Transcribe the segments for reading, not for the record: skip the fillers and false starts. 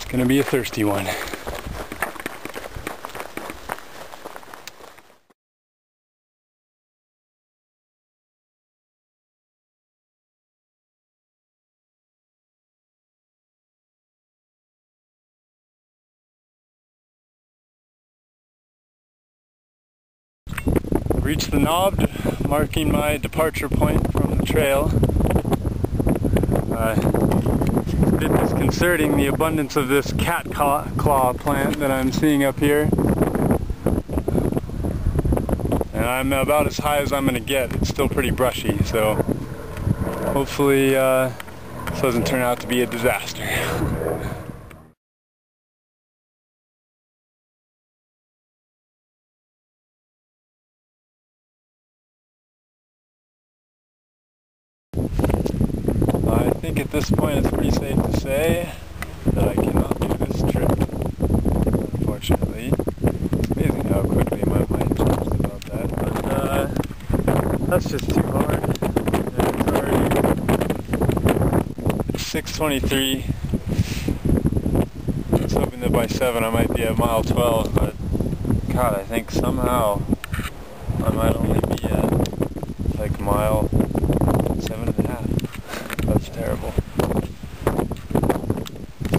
It's gonna be a thirsty one. I've reached the knob, marking my departure point from the trail. It's a bit disconcerting, the abundance of this cat claw plant that I'm seeing up here. And I'm about as high as I'm going to get. It's still pretty brushy, so hopefully this doesn't turn out to be a disaster. I think at this point it's pretty safe to say that I cannot do this trip, unfortunately. It's amazing how quickly my mind changed about that, but that's just too hard. And it's 6:23. I was hoping that by 7 I might be at mile 12, but God, I think somehow I might only be at like mile 7.5. That's terrible.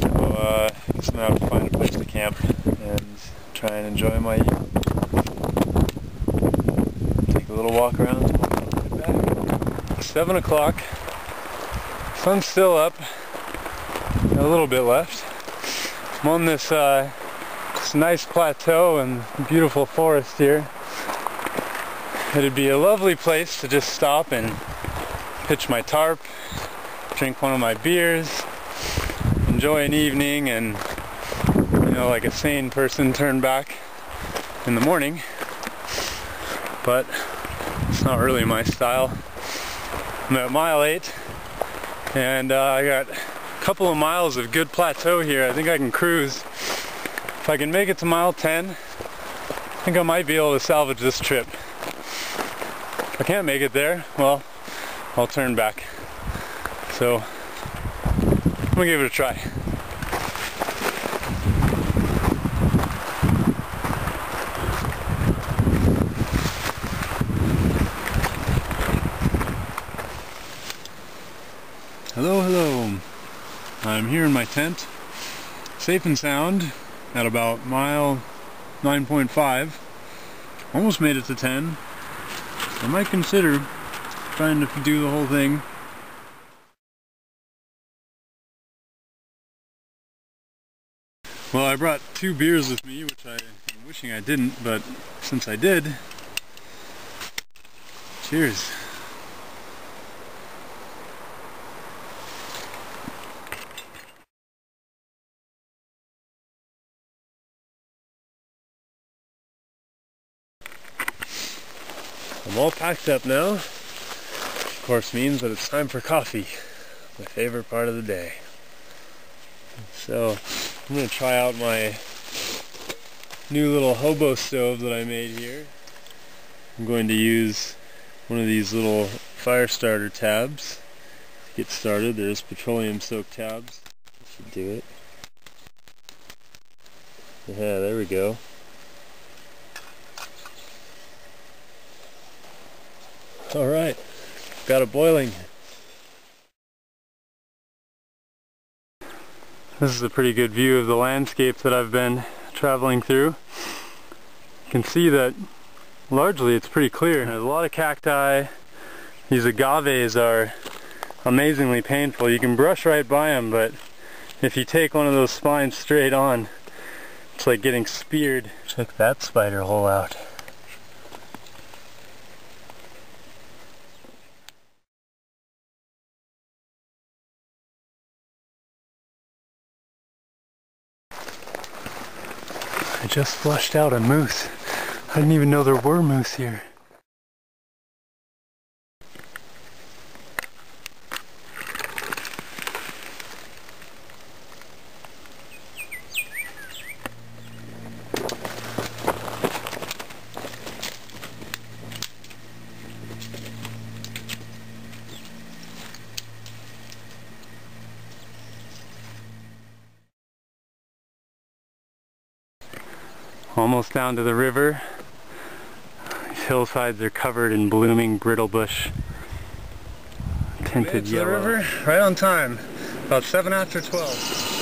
So I guess I'm gonna have to find a place to camp and try and enjoy my evening. Take a little walk around and get back. 7 o'clock. Sun's still up. Got a little bit left. I'm on this nice plateau and beautiful forest here. It'd be a lovely place to just stop and pitch my tarp, drink one of my beers, enjoy an evening, and, you know, like a sane person, turn back in the morning. But it's not really my style. I'm at mile 8, and I got a couple of miles of good plateau here. I think I can cruise. If I can make it to mile 10, I think I might be able to salvage this trip. If I can't make it there, well, I'll turn back. So I'm gonna give it a try. Hello, hello. I'm here in my tent, safe and sound, at about mile 9.5. Almost made it to 10. I might consider trying to do the whole thing. Well, I brought 2 beers with me, which I'm wishing I didn't, but since I did, cheers. I'm all packed up now. Of course means that it's time for coffee, my favorite part of the day. So I'm going to try out my new little hobo stove that I made here. I'm going to use one of these little fire starter tabs to get started. There's petroleum soaked tabs. That should do it. Yeah, there we go. Alright, got it boiling. This is a pretty good view of the landscape that I've been traveling through. You can see that largely it's pretty clear. There's a lot of cacti. These agaves are amazingly painful. You can brush right by them, but if you take one of those spines straight on, it's like getting speared. Check that spider hole out. I just flushed out a moose. I didn't even know there were moose here. Almost down to the river. These hillsides are covered in blooming brittle bush. Tinted yellow. The river, right on time. About 7 after 12.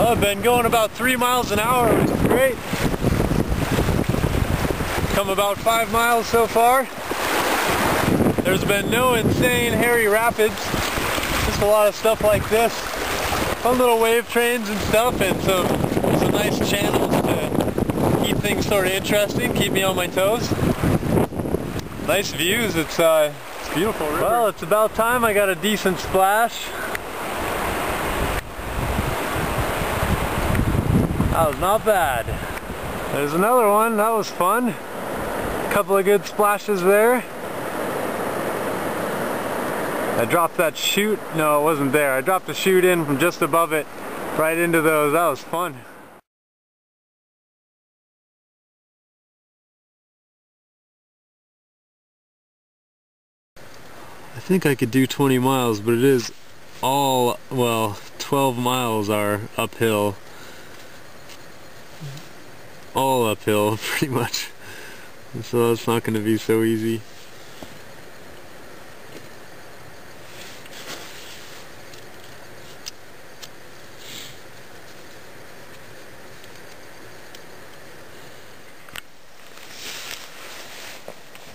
I've been going about 3 miles an hour, which is great. Come about 5 miles so far. There's been no insane hairy rapids, just a lot of stuff like this. Fun little wave trains and stuff, and some nice channels to keep things sort of interesting, keep me on my toes. Nice views, it's beautiful river. Well, it's about time I got a decent splash. That was not bad. There's another one, that was fun. Couple of good splashes there. I dropped that chute, no it wasn't there. I dropped the chute in from just above it, right into those, that was fun. I think I could do 20 miles, but it is all, well, 12 miles are uphill. All uphill, pretty much. So it's not going to be so easy.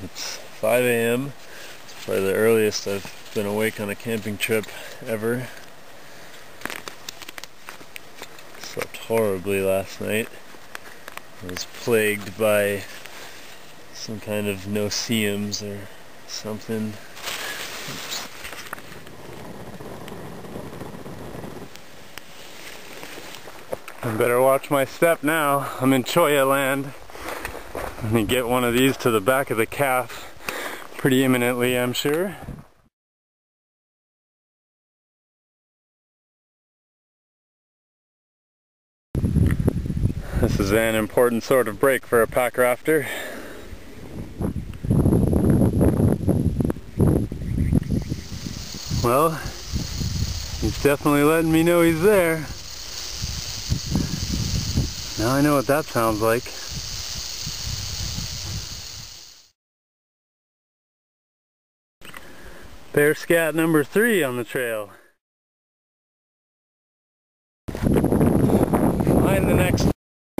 It's 5 a.m. It's probably the earliest I've been awake on a camping trip ever. Slept horribly last night. I was plagued by some kind of no-see-ums or something. Oops. I better watch my step now. I'm in Choya land. Let me get one of these to the back of the calf pretty imminently, I'm sure. This is an important sort of break for a pack rafter. Well, he's definitely letting me know he's there. Now I know what that sounds like. Bear scat number 3 on the trail. Find the next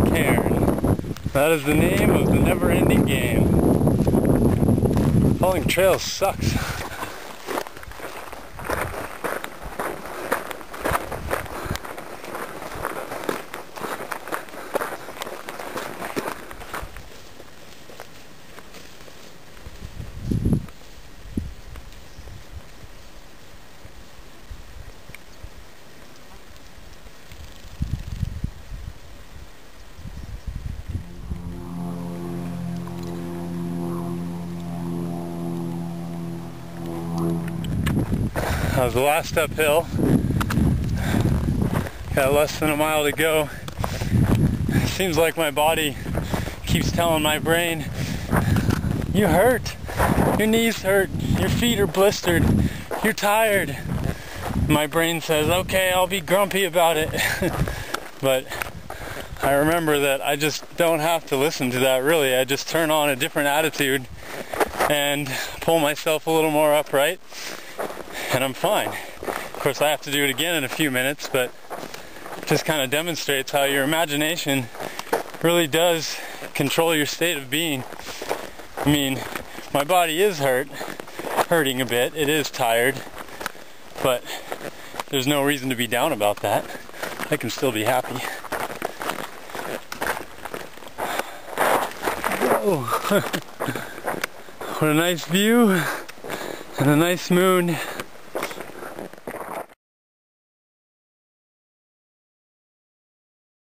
cairn. That is the name of the never-ending game. Following trails sucks. That was the last uphill. Got less than a mile to go. It seems like my body keeps telling my brain, you hurt, your knees hurt, your feet are blistered, you're tired. My brain says, okay, I'll be grumpy about it. But I remember that I just don't have to listen to that really. I just turn on a different attitude and pull myself a little more upright, and I'm fine. Of course I have to do it again in a few minutes, but it just kind of demonstrates how your imagination really does control your state of being. I mean, my body is hurting a bit, it is tired, but there's no reason to be down about that. I can still be happy. Whoa. What a nice view and a nice moon.